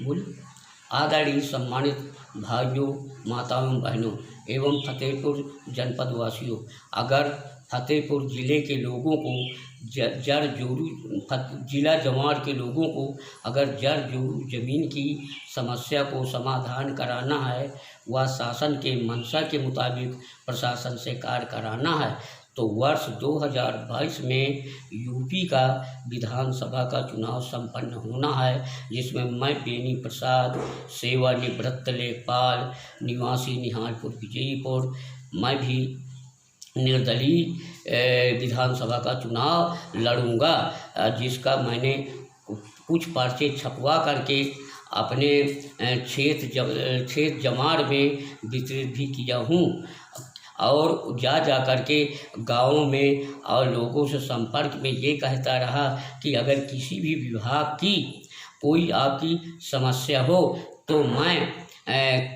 बोल। आदरणीय सम्मानित भाइयों, माताओं, बहनों एवं फतेहपुर जनपद वासियों, अगर फतेहपुर ज़िले के लोगों को जर जोरू जिला जवार के लोगों को अगर जर जोरू ज़मीन की समस्या को समाधान कराना है व शासन के मंशा के मुताबिक प्रशासन से कार्य कराना है तो वर्ष 2022 में यूपी का विधानसभा का चुनाव संपन्न होना है, जिसमें मैं बेनी प्रसाद सेवानिवृत्त लेखपाल निवासी निहालपुर विजयपुर मैं भी निर्दलीय विधानसभा का चुनाव लड़ूंगा, जिसका मैंने कुछ पर्चे छपवा करके अपने क्षेत्र जमार में वितरित भी किया हूँ और जा कर के गाँवों में और लोगों से संपर्क में ये कहता रहा कि अगर किसी भी विभाग की कोई आपकी समस्या हो तो मैं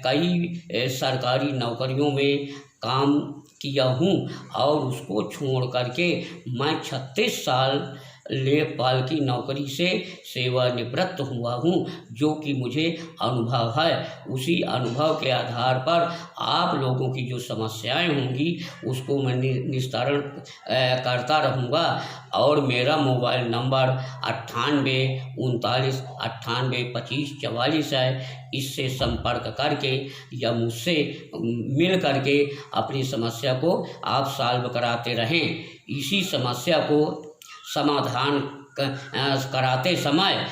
कई सरकारी नौकरियों में काम किया हूँ और उसको छोड़ करके मैं 36 साल लेखपाल की नौकरी से सेवानिवृत्त हुआ हूँ, जो कि मुझे अनुभव है। उसी अनुभव के आधार पर आप लोगों की जो समस्याएं होंगी उसको मैं निस्तारण करता रहूँगा और मेरा मोबाइल नंबर 9839 है। इससे संपर्क करके या मुझसे मिल करके अपनी समस्या को आप सॉल्व कराते रहें। इसी समस्या को समाधान कराते समय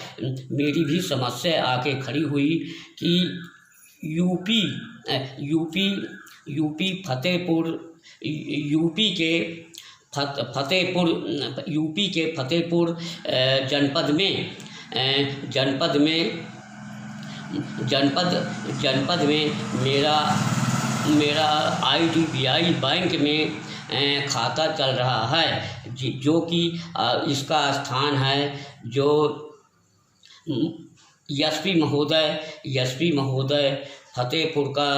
मेरी भी समस्या आके खड़ी हुई कि यूपी फतेहपुर जनपद में मेरा IDBI बैंक में खाता चल रहा है, जो कि इसका स्थान है जो एसपी महोदय फतेहपुर का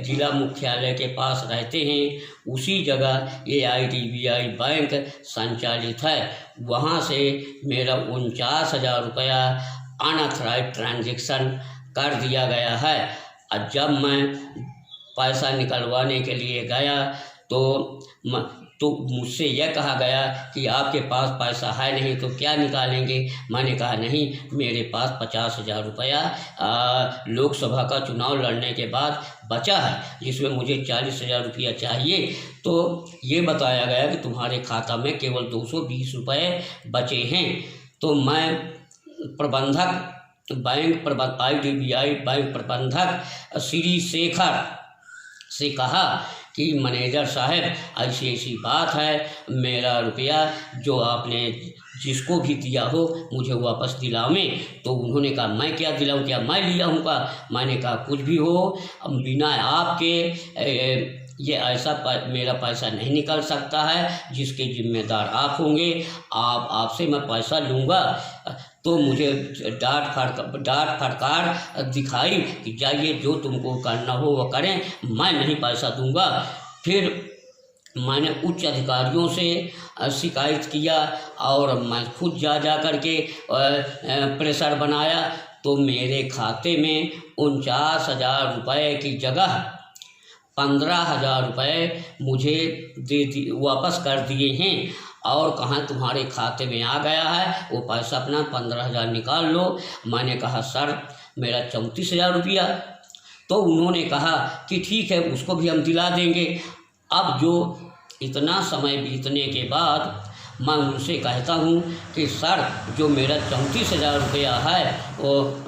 जिला मुख्यालय के पास रहते हैं। उसी जगह ये IDBI बैंक संचालित है। वहाँ से मेरा 49,000 रुपया अनऑथराइज्ड ट्रांजैक्शन कर दिया गया है। और जब मैं पैसा निकलवाने के लिए गया तो मुझसे यह कहा गया कि आपके पास पैसा है नहीं तो क्या निकालेंगे। मैंने कहा नहीं, मेरे पास 50,000 रुपया लोकसभा का चुनाव लड़ने के बाद बचा है, जिसमें मुझे 40,000 रुपया चाहिए। तो ये बताया गया कि तुम्हारे खाता में केवल 220 रुपये बचे हैं। तो मैं IDBI बैंक प्रबंधक श्री शेखर से कहा कि मैनेजर साहब ऐसी बात है, मेरा रुपया जो आपने जिसको भी दिया हो मुझे वापस दिलावें। तो उन्होंने कहा मैं क्या दिलाऊं, क्या मैं लिया हूँ का। मैंने कहा कुछ भी हो, बिना आपके ये ऐसा मेरा पैसा नहीं निकल सकता है, जिसके जिम्मेदार आप होंगे। आपसे मैं पैसा लूँगा। तो मुझे डांट फटकार दिखाई कि जाइए जो तुमको करना हो वो करें, मैं नहीं पैसा दूंगा। फिर मैंने उच्च अधिकारियों से शिकायत किया और मैं खुद जा करके प्रेशर बनाया। तो मेरे खाते में 49,000 रुपये की जगह 15,000 रुपये मुझे वापस कर दिए हैं और कहाँ तुम्हारे खाते में आ गया है, वो पैसा अपना 15,000 निकाल लो। मैंने कहा सर मेरा 34,000 रुपया। तो उन्होंने कहा कि ठीक है, उसको भी हम दिला देंगे। अब जो इतना समय बीतने के बाद मैं उनसे कहता हूँ कि सर जो मेरा 34,000 रुपया है वो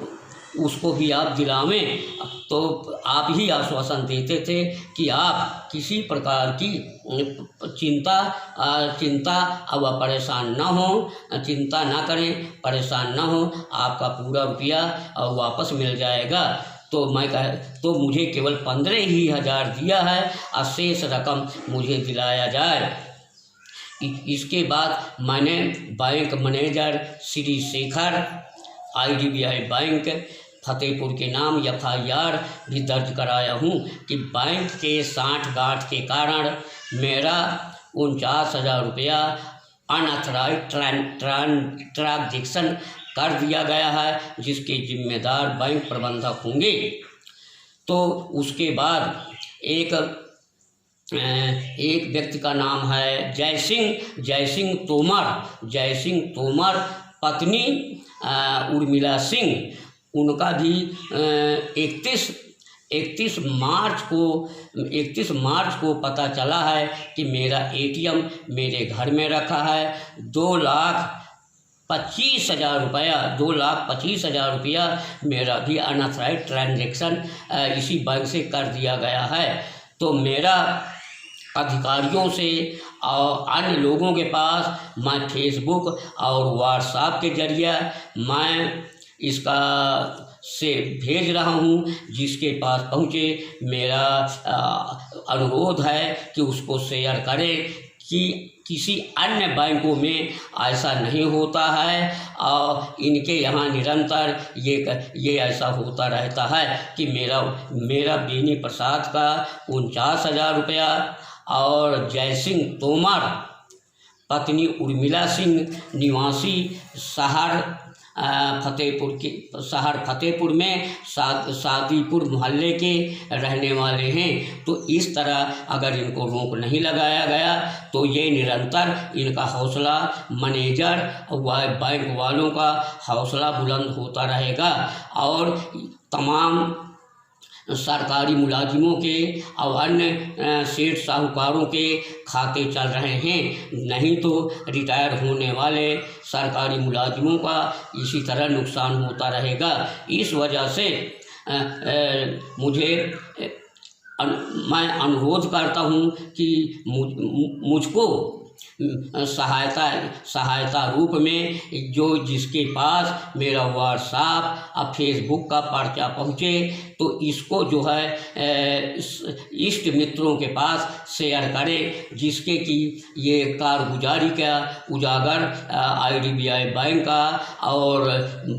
उसको भी आप दिलावें। तो आप ही आश्वासन देते थे कि आप किसी प्रकार की चिंता व परेशान ना हो, चिंता ना करें, परेशान ना हो, आपका पूरा रुपया वापस मिल जाएगा। तो मुझे केवल 15,000 दिया है और शेष रकम मुझे दिलाया जाए। इसके बाद मैंने bank manager Shri Shekhar IDBI bank Fatehpur के नाम FIR भी दर्ज कराया हूँ कि बैंक के साठ-गांठ के कारण मेरा 49,000 रुपया अनऑथराइज्ड ट्रांजैक्शन कर दिया गया है, जिसके जिम्मेदार बैंक प्रबंधक होंगे। तो उसके बाद एक व्यक्ति का नाम है जयसिंह तोमर, पत्नी उर्मिला सिंह, उनका भी 31 मार्च को पता चला है कि मेरा ATM मेरे घर में रखा है। 2,25,000 रुपया मेरा भी अनऑथराइज्ड ट्रांजैक्शन इसी बैंक से कर दिया गया है। तो मेरा अधिकारियों से और अन्य लोगों के पास मैं फेसबुक और व्हाट्सएप के जरिए मैं इसका से भेज रहा हूँ, जिसके पास पहुँचे मेरा अनुरोध है कि उसको शेयर करें कि किसी अन्य बैंकों में ऐसा नहीं होता है और इनके यहाँ निरंतर ये ऐसा होता रहता है कि मेरा बेनी प्रसाद का 49,000 रुपया और जयसिंह तोमर पत्नी उर्मिला सिंह निवासी शहर फतेहपुर में सादीपुर मोहल्ले के रहने वाले हैं। तो इस तरह अगर इनको रोक नहीं लगाया गया तो ये निरंतर इनका हौसला, मैनेजर व बैंक वालों का हौसला बुलंद होता रहेगा और तमाम सरकारी मुलाजिमों के और अन्य सेठ साहूकारों के खाते चल रहे हैं, नहीं तो रिटायर होने वाले सरकारी मुलाजिमों का इसी तरह नुकसान होता रहेगा। इस वजह से मैं अनुरोध करता हूं कि मुझको सहायता रूप में जिसके पास मेरा व्हाट्सएप और फेसबुक का पर्चा पहुँचे तो इसको जो है इष्ट मित्रों के पास शेयर करें, जिसके कि ये कारगुजारी का उजागर IDBI बैंक का और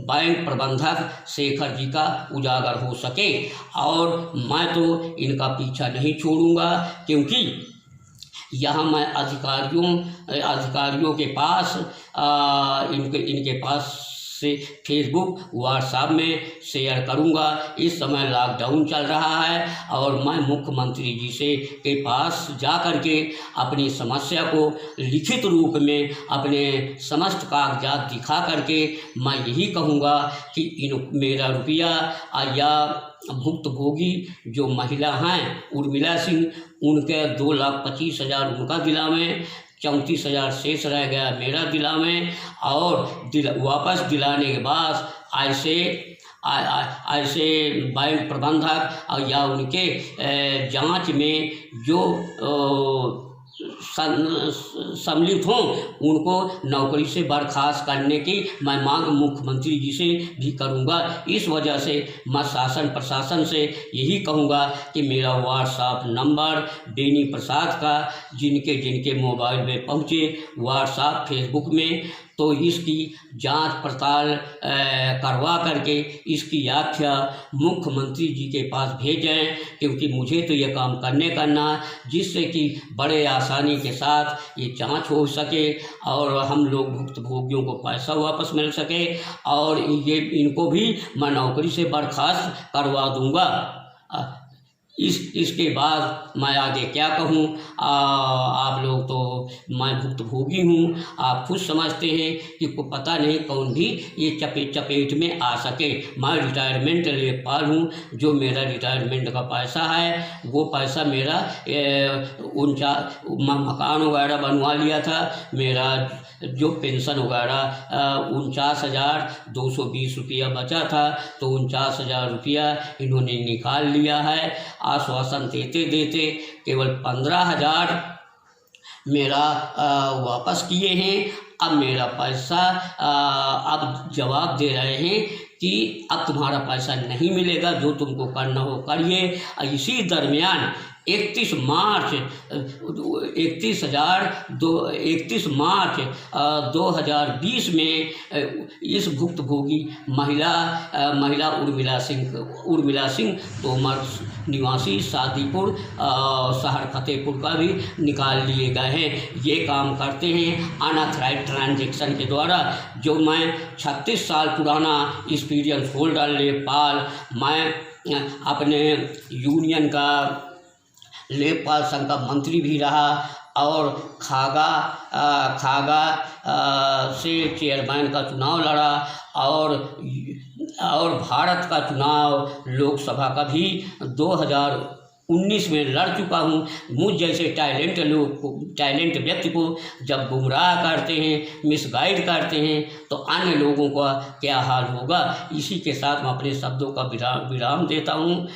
बैंक प्रबंधक शेखर जी का उजागर हो सके। और मैं तो इनका पीछा नहीं छोड़ूंगा, क्योंकि यहाँ मैं अधिकारियों के पास इनके पास से फेसबुक व्हाट्सएप में शेयर करूँगा। इस समय लॉकडाउन चल रहा है और मैं मुख्यमंत्री जी के पास जा कर के अपनी समस्या को लिखित रूप में अपने समस्त कागजात दिखा करके मैं यही कहूँगा कि मेरा रुपया या भुक्तभोगी जो महिला हैं उर्मिला सिंह, उनके 2,25,000 उनका दिला में, 34,000 शेष रह गया मेरा दिला में। और वापस दिलाने के बाद ऐसे बैंक प्रबंधक या उनके जांच में जो सम्मिलित हों उनको नौकरी से बर्खास्त करने की मैं मांग मुख्यमंत्री जी से भी करूंगा। इस वजह से मैं शासन प्रशासन से यही कहूंगा कि मेरा व्हाट्सएप नंबर बेनी प्रसाद का जिनके मोबाइल में पहुंचे व्हाट्सएप फेसबुक में, तो इसकी जांच पड़ताल करवा करके इसकी व्याख्या मुख्यमंत्री जी के पास भेजें, क्योंकि मुझे तो ये काम करना जिससे कि बड़े आसानी के साथ ये जांच हो सके और हम लोग भुक्तभोगियों को पैसा वापस मिल सके और इनको भी मैं नौकरी से बर्खास्त करवा दूंगा। इसके बाद मैं आगे क्या कहूँ, आप लोग तो मैं भुक्तभोगी हूँ, आप खुद समझते हैं कि को पता नहीं कौन भी ये चपेट में आ सके। मैं रिटायरमेंट लेखपाल हूँ, जो मेरा रिटायरमेंट का पैसा है वो पैसा मेरा मकान वगैरह बनवा लिया था, मेरा जो पेंशन वगैरह 49,220 रुपया बचा था, तो 49,000 रुपया इन्होंने निकाल लिया है। आश्वासन देते केवल 15,000 मेरा वापस किए हैं। अब मेरा पैसा अब जवाब दे रहे हैं कि अब तुम्हारा पैसा नहीं मिलेगा, जो तुमको करना हो करिए। इसी दरमियान 31 मार्च 2020 में इस भुक्तभोगी महिला उर्मिला सिंह तोमर निवासी शादीपुर शहर फतेहपुर का भी निकाल लिए गए हैं। ये काम करते हैं अनऑथराइज्ड ट्रांजैक्शन के द्वारा। जो मैं 36 साल पुराना एक्सपीरियंस होल्डर लेखपाल, मैं अपने यूनियन का लेखपाल संघ का मंत्री भी रहा और खागा से चेयरमैन का चुनाव लड़ा और भारत का चुनाव लोकसभा का भी 2019 में लड़ चुका हूँ। मुझ जैसे टैलेंट व्यक्ति को जब गुमराह करते हैं, मिसगाइड करते हैं, तो अन्य लोगों का क्या हाल होगा। इसी के साथ मैं अपने शब्दों का विराम देता हूँ।